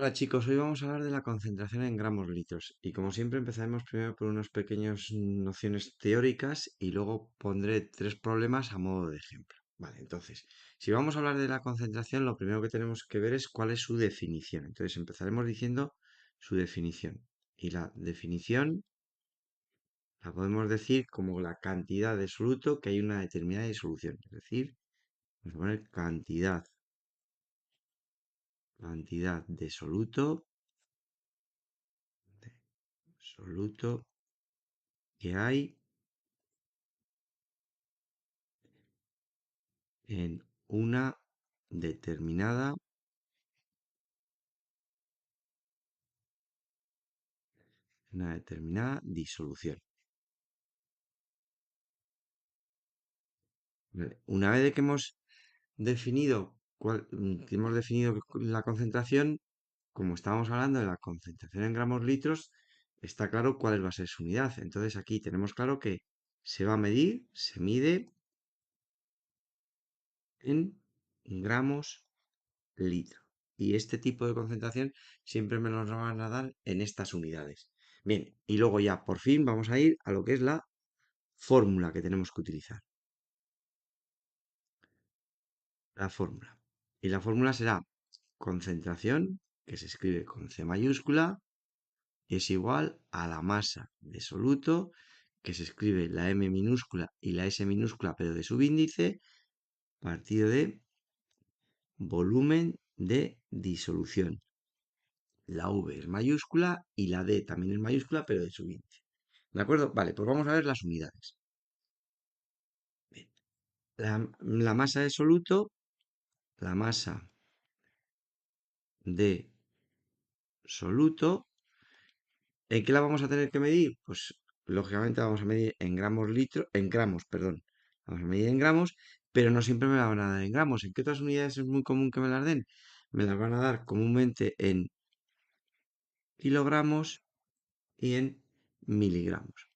Hola chicos, hoy vamos a hablar de la concentración en gramos litros y como siempre empezaremos primero por unas pequeñas nociones teóricas y luego pondré tres problemas a modo de ejemplo. Vale, entonces, si vamos a hablar de la concentración, lo primero que tenemos que ver es cuál es su definición. Entonces empezaremos diciendo su definición y la definición la podemos decir como la cantidad de soluto que hay en una determinada disolución. Es decir, vamos a poner cantidad de soluto que hay en una determinada, disolución. ¿Vale? Una vez de que hemos definido la concentración, como estábamos hablando de la concentración en gramos litros, está claro cuál va a ser su unidad. Entonces aquí tenemos claro que se va a medir, se mide en gramos litro. Y este tipo de concentración siempre me los van a dar en estas unidades. Bien, y luego ya por fin vamos a ir a lo que es la fórmula que tenemos que utilizar. La fórmula. Y la fórmula será concentración, que se escribe con C mayúscula, es igual a la masa de soluto, que se escribe la M minúscula y la S minúscula, pero de subíndice, partido de volumen de disolución. La V es mayúscula y la D también es mayúscula, pero de subíndice. ¿De acuerdo? Vale, pues vamos a ver las unidades. Bien. La masa de soluto, la masa de soluto, ¿en qué la vamos a tener que medir? Pues lógicamente vamos a medir en gramos litro, en gramos, perdón. Vamos a medir en gramos, pero no siempre me la van a dar en gramos. ¿En qué otras unidades es muy común que me las den? Me las van a dar comúnmente en kilogramos y en miligramos.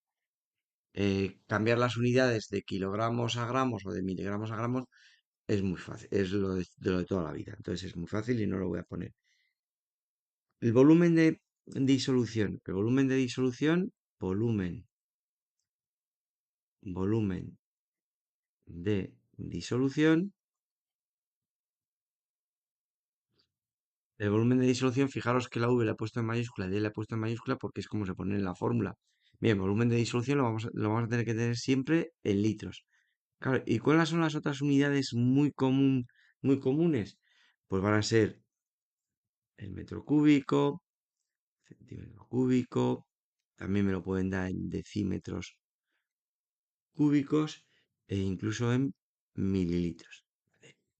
Cambiar las unidades de kilogramos a gramos o de miligramos a gramos es muy fácil, es lo de toda la vida. Entonces es muy fácil y no lo voy a poner. El volumen de disolución. El volumen de disolución, volumen de disolución. El volumen de disolución, fijaros que la V la he puesto en mayúscula y la D la he puesto en mayúscula porque es como se pone en la fórmula. Bien, volumen de disolución lo vamos a tener que tener siempre en litros. Claro, ¿y cuáles son las otras unidades muy comunes? Pues van a ser el metro cúbico, centímetro cúbico, también me lo pueden dar en decímetros cúbicos e incluso en mililitros.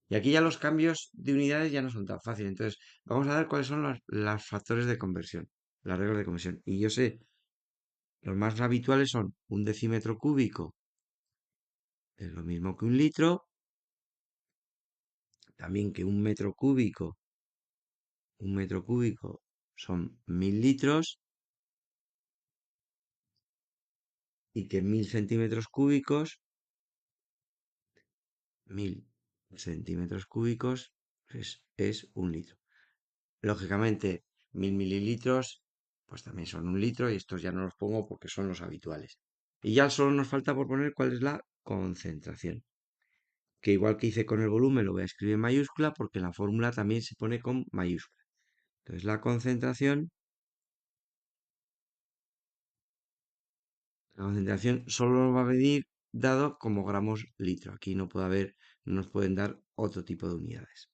Y aquí ya los cambios de unidades ya no son tan fáciles. Entonces, vamos a ver cuáles son los factores de conversión, las reglas de conversión. Y yo sé, los más habituales son un decímetro cúbico, es lo mismo que un litro, también que un metro cúbico son 1000 litros y que 1000 centímetros cúbicos es un litro. Lógicamente, 1000 mililitros, pues también son un litro y estos ya no los pongo porque son los habituales. Y ya solo nos falta por poner cuál es la concentración. Que igual que hice con el volumen, lo voy a escribir en mayúscula porque la fórmula también se pone con mayúscula. Entonces, la concentración solo nos va a medir dado como gramos litro. Aquí no puede haber, no nos pueden dar otro tipo de unidades.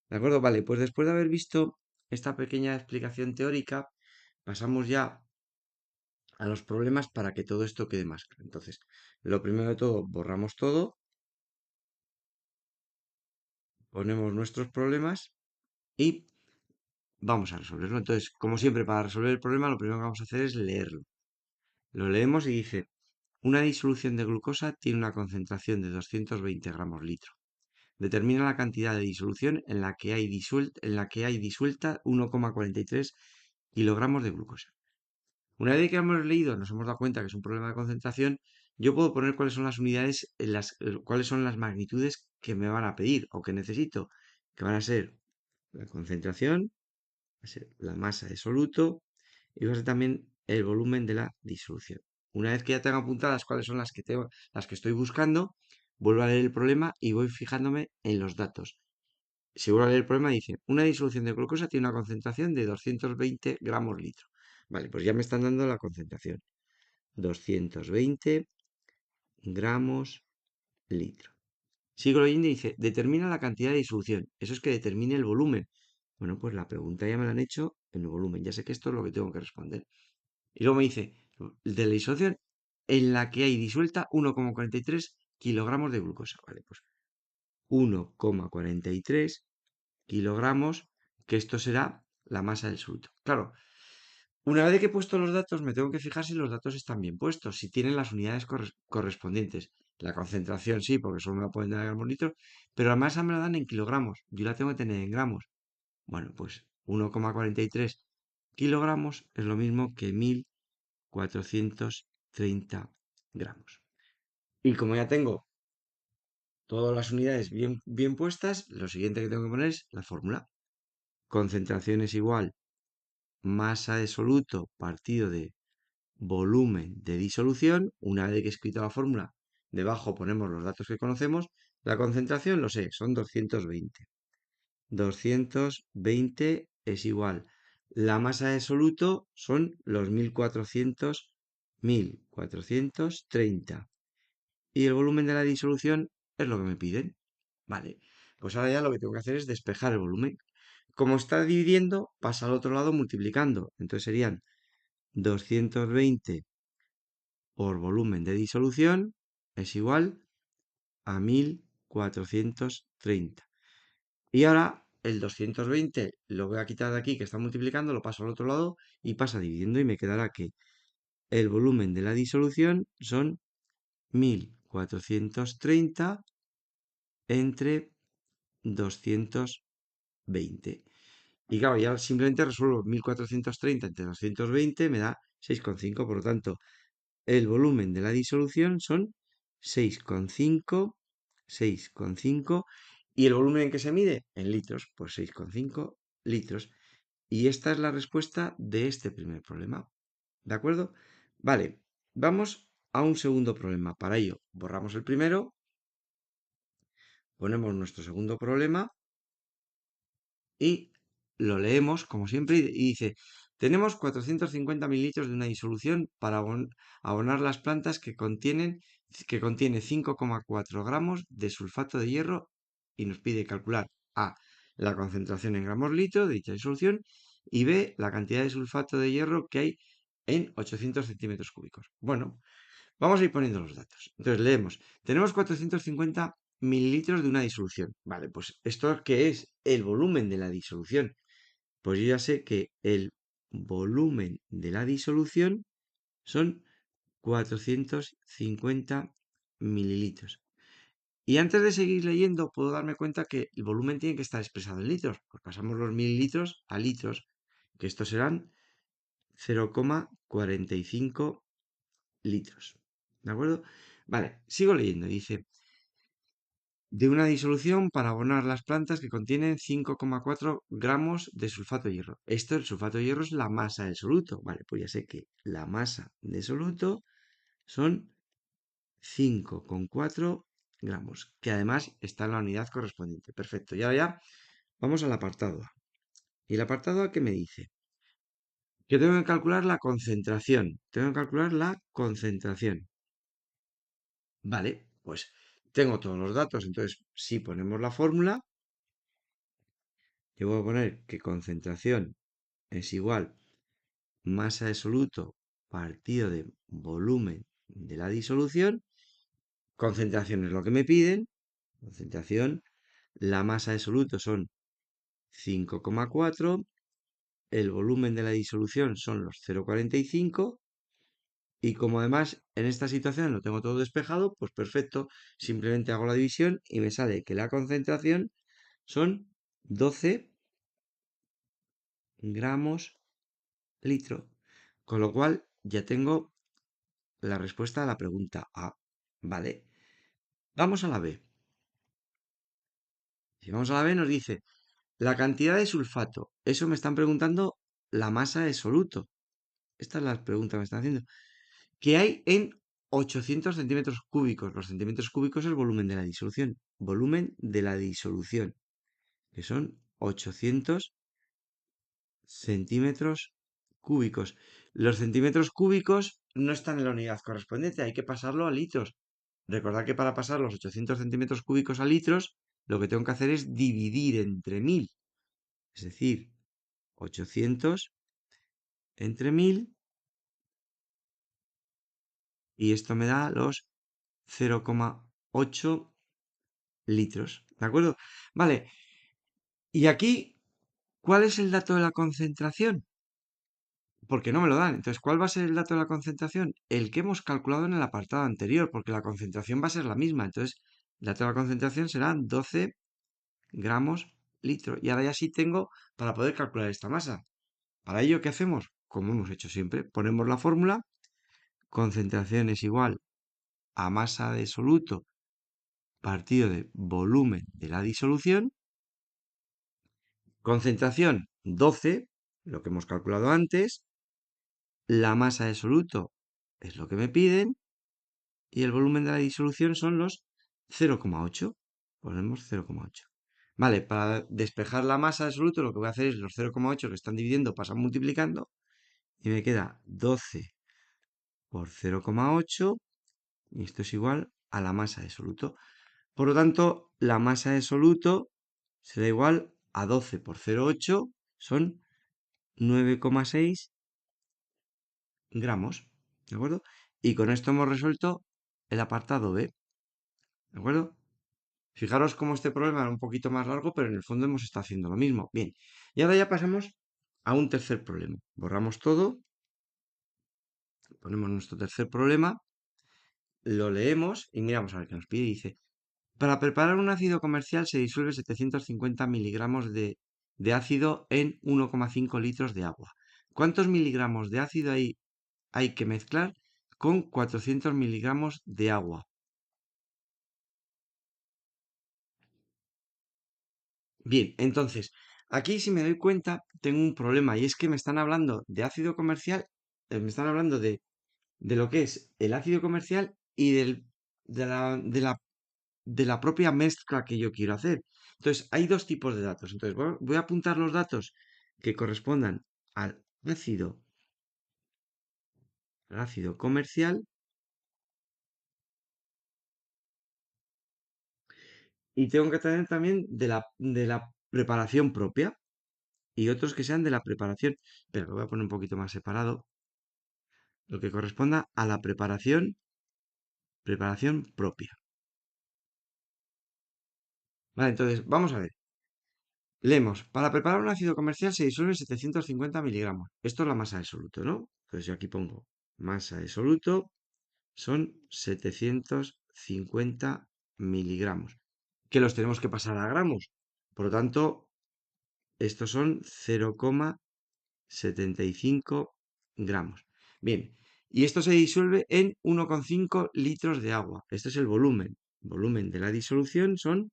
¿De acuerdo? Vale, pues después de haber visto esta pequeña explicación teórica, pasamos ya a los problemas para que todo esto quede más claro. Entonces, lo primero de todo, borramos todo, ponemos nuestros problemas y vamos a resolverlo. Entonces, como siempre, para resolver el problema, lo primero que vamos a hacer es leerlo. Lo leemos y dice, una disolución de glucosa tiene una concentración de 220 gramos litro. Determina la cantidad de disolución en la que hay disuelta 1,43 kilogramos de glucosa. Una vez que hemos leído, nos hemos dado cuenta que es un problema de concentración, yo puedo poner cuáles son las unidades, cuáles son las magnitudes que me van a pedir o que necesito, que van a ser la concentración, va a ser la masa de soluto y va a ser también el volumen de la disolución. Una vez que ya tengo apuntadas cuáles son las que estoy buscando, vuelvo a leer el problema y voy fijándome en los datos. Si vuelvo a leer el problema, dice, una disolución de glucosa tiene una concentración de 220 gramos litro. Vale, pues ya me están dando la concentración. 220 gramos litro. Sigo leyendo y dice, determina la cantidad de disolución. Eso es que determine el volumen. Bueno, pues la pregunta ya me la han hecho en el volumen. Ya sé que esto es lo que tengo que responder. Y luego me dice, de la disolución en la que hay disuelta 1,43 kilogramos de glucosa. Vale, pues 1,43 kilogramos, que esto será la masa del soluto. Claro, una vez que he puesto los datos, me tengo que fijar si los datos están bien puestos, si tienen las unidades correspondientes. La concentración sí, porque solo me la pueden dar en gramos litros, pero la masa me la dan en kilogramos. Yo la tengo que tener en gramos. Bueno, pues 1,43 kilogramos es lo mismo que 1430 gramos. Y como ya tengo todas las unidades bien puestas, lo siguiente que tengo que poner es la fórmula. Concentración es igual masa de soluto partido de volumen de disolución. Una vez que he escrito la fórmula, debajo ponemos los datos que conocemos. La concentración, lo sé, son 220. 220 es igual. La masa de soluto son los 1430. Y el volumen de la disolución es lo que me piden. Vale, pues ahora ya lo que tengo que hacer es despejar el volumen. Como está dividiendo, pasa al otro lado multiplicando. Entonces serían 220 por volumen de disolución es igual a 1430. Y ahora el 220 lo voy a quitar de aquí que está multiplicando, lo paso al otro lado y pasa dividiendo y me quedará que el volumen de la disolución son 1430 entre 220. Y claro, ya simplemente resuelvo 1430 entre 220, me da 6,5. Por lo tanto, el volumen de la disolución son 6,5, 6,5. ¿Y el volumen en que se mide? En litros, pues 6,5 litros. Y esta es la respuesta de este primer problema. ¿De acuerdo? Vale, vamos a un segundo problema. Para ello, borramos el primero, ponemos nuestro segundo problema y lo leemos como siempre y dice, tenemos 450 mililitros de una disolución para abonar las plantas que contiene 5,4 gramos de sulfato de hierro y nos pide calcular A, la concentración en gramos litro de dicha disolución y B, la cantidad de sulfato de hierro que hay en 800 centímetros cúbicos. Bueno, vamos a ir poniendo los datos. Entonces leemos, tenemos 450 mililitros de una disolución. Vale, pues ¿esto qué es? El volumen de la disolución. Pues yo ya sé que el volumen de la disolución son 450 mililitros. Y antes de seguir leyendo, puedo darme cuenta que el volumen tiene que estar expresado en litros. Pues pasamos los mililitros a litros, que estos serán 0,45 litros. ¿De acuerdo? Vale, sigo leyendo. Dice, de una disolución para abonar las plantas que contienen 5,4 gramos de sulfato de hierro. Esto, el sulfato de hierro es la masa del soluto. Vale, pues ya sé que la masa de soluto son 5,4 gramos, que además está en la unidad correspondiente. Perfecto. Y ahora ya vamos al apartado A. ¿Y el apartado A qué me dice? Que tengo que calcular la concentración. Tengo que calcular la concentración. Vale, pues tengo todos los datos. Entonces, si ponemos la fórmula, yo voy a poner que concentración es igual masa de soluto partido de volumen de la disolución. Concentración es lo que me piden. Concentración. La masa de soluto son 5,4. El volumen de la disolución son los 0,45. Y como además en esta situación lo tengo todo despejado, pues perfecto. Simplemente hago la división y me sale que la concentración son 12 gramos litro. Con lo cual ya tengo la respuesta a la pregunta A. Vale. Vamos a la B. Si vamos a la B nos dice, La cantidad de sulfato. Eso me están preguntando la masa de soluto. Esta es la pregunta que me están haciendo. ¿Qué hay en 800 centímetros cúbicos? Los centímetros cúbicos es el volumen de la disolución. Volumen de la disolución, que son 800 centímetros cúbicos. Los centímetros cúbicos no están en la unidad correspondiente, hay que pasarlo a litros. Recordad que para pasar los 800 centímetros cúbicos a litros, lo que tengo que hacer es dividir entre 1000. Es decir, 800 entre 1000 y esto me da los 0,8 litros. ¿De acuerdo? Vale. Y aquí, ¿cuál es el dato de la concentración? Porque no me lo dan. Entonces, ¿cuál va a ser el dato de la concentración? El que hemos calculado en el apartado anterior, porque la concentración va a ser la misma. Entonces, el dato de la concentración será 12 gramos litro. Y ahora ya sí tengo para poder calcular esta masa. Para ello, ¿qué hacemos? Como hemos hecho siempre, ponemos la fórmula, concentración es igual a masa de soluto partido de volumen de la disolución, concentración 12, lo que hemos calculado antes, la masa de soluto es lo que me piden, y el volumen de la disolución son los 0,8. Ponemos 0,8. Vale, para despejar la masa de soluto lo que voy a hacer es los 0,8 que están dividiendo pasan multiplicando y me queda 12 por 0,8 y esto es igual a la masa de soluto. Por lo tanto, la masa de soluto será igual a 12 por 0,8 son 9,6 gramos. ¿De acuerdo? Y con esto hemos resuelto el apartado B. ¿De acuerdo? Fijaros cómo este problema era un poquito más largo, pero en el fondo hemos estado haciendo lo mismo. Bien, y ahora ya pasamos a un tercer problema. Borramos todo, ponemos nuestro tercer problema, lo leemos y miramos a ver qué nos pide. Dice, para preparar un ácido comercial se disuelve 750 miligramos de ácido en 1,5 litros de agua. ¿Cuántos miligramos de ácido hay que mezclar con 400 miligramos de agua? Bien, entonces, aquí si me doy cuenta, tengo un problema y es que me están hablando de ácido comercial, me están hablando de lo que es el ácido comercial y de la propia mezcla que yo quiero hacer. Entonces, hay dos tipos de datos. Entonces, voy a apuntar los datos que correspondan ácido, al ácido comercial y tengo que tener también de la preparación propia y otros que sean de la preparación. Pero lo voy a poner un poquito más separado. Lo que corresponda a la preparación propia. Vale, entonces, vamos a ver. Leemos, para preparar un ácido comercial se disuelve 750 miligramos. Esto es la masa de soluto, ¿no? Entonces yo aquí pongo masa de soluto son 750 miligramos, que los tenemos que pasar a gramos. Por lo tanto, estos son 0,75 gramos. Bien, y esto se disuelve en 1,5 litros de agua. Este es el volumen. Volumen de la disolución son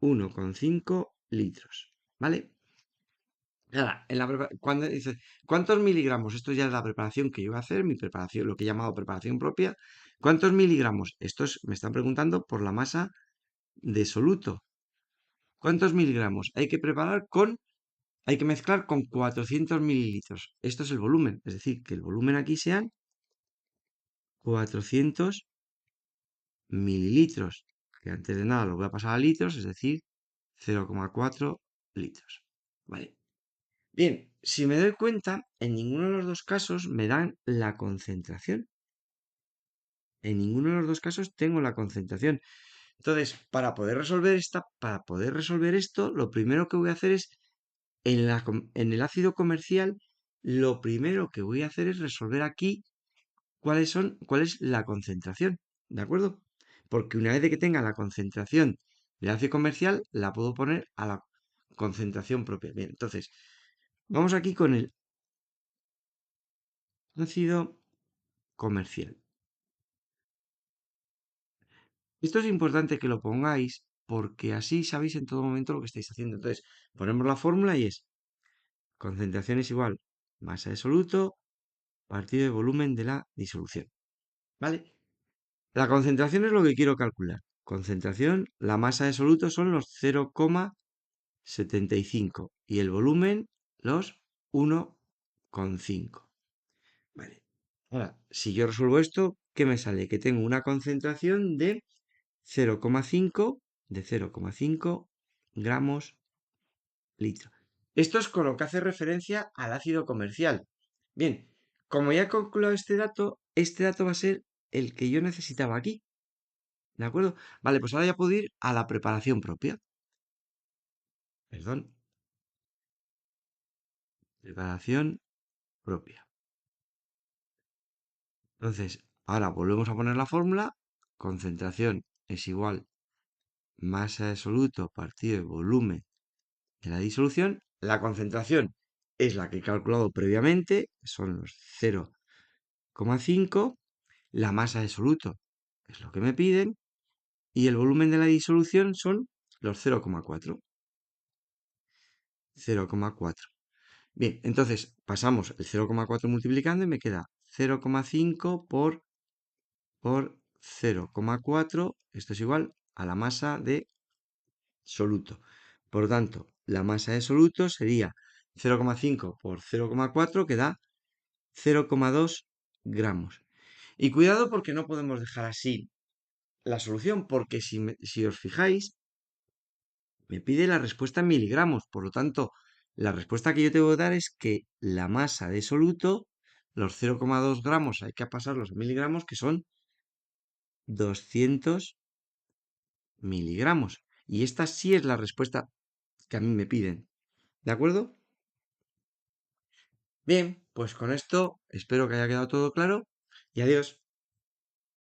1,5 litros. ¿Vale? Ahora, cuando dice, ¿cuántos miligramos? Esto ya es la preparación que yo voy a hacer, mi preparación, lo que he llamado preparación propia. ¿Cuántos miligramos? Me están preguntando por la masa de soluto. ¿Cuántos miligramos? Hay que mezclar con 400 mililitros. Esto es el volumen, es decir, que el volumen aquí sean 400 mililitros, que antes de nada lo voy a pasar a litros, es decir, 0,4 litros. ¿Vale? Bien, si me doy cuenta, en ninguno de los dos casos me dan la concentración. En ninguno de los dos casos tengo la concentración. Entonces, para poder resolver esto, lo primero que voy a hacer es, en el ácido comercial, lo primero que voy a hacer es resolver aquí cuál es la concentración. ¿De acuerdo? Porque una vez de que tenga la concentración del ácido comercial, la puedo poner a la concentración propia. Bien, entonces, vamos aquí con el ácido comercial. Esto es importante que lo pongáis porque así sabéis en todo momento lo que estáis haciendo. Entonces, ponemos la fórmula y es concentración es igual masa de soluto partido de volumen de la disolución. ¿Vale? La concentración es lo que quiero calcular. Concentración, la masa de soluto son los 0,75 y el volumen los 1,5. Vale. Ahora, si yo resuelvo esto, ¿qué me sale? Que tengo una concentración de 0,5 gramos litro. Esto es con lo que hace referencia al ácido comercial. Bien, como ya he calculado este dato va a ser el que yo necesitaba aquí. ¿De acuerdo? Vale, pues ahora ya puedo ir a la preparación propia. Perdón, preparación propia. Entonces, ahora volvemos a poner la fórmula. Concentración es igual masa de soluto partido de volumen de la disolución. La concentración es la que he calculado previamente, son los 0,5. La masa de soluto es lo que me piden. Y el volumen de la disolución son los 0,4. 0,4. Bien, entonces pasamos el 0,4 multiplicando y me queda 0,5 por 0,4. Esto es igual a la masa de soluto. Por lo tanto, la masa de soluto sería 0,5 por 0,4 que da 0,2 gramos. Y cuidado porque no podemos dejar así la solución, porque si os fijáis, me pide la respuesta en miligramos. Por lo tanto, la respuesta que yo tengo que dar es que la masa de soluto, los 0,2 gramos, hay que pasarlos a miligramos, que son 200 miligramos. Y esta sí es la respuesta que a mí me piden. ¿De acuerdo? Bien, pues con esto espero que haya quedado todo claro y adiós.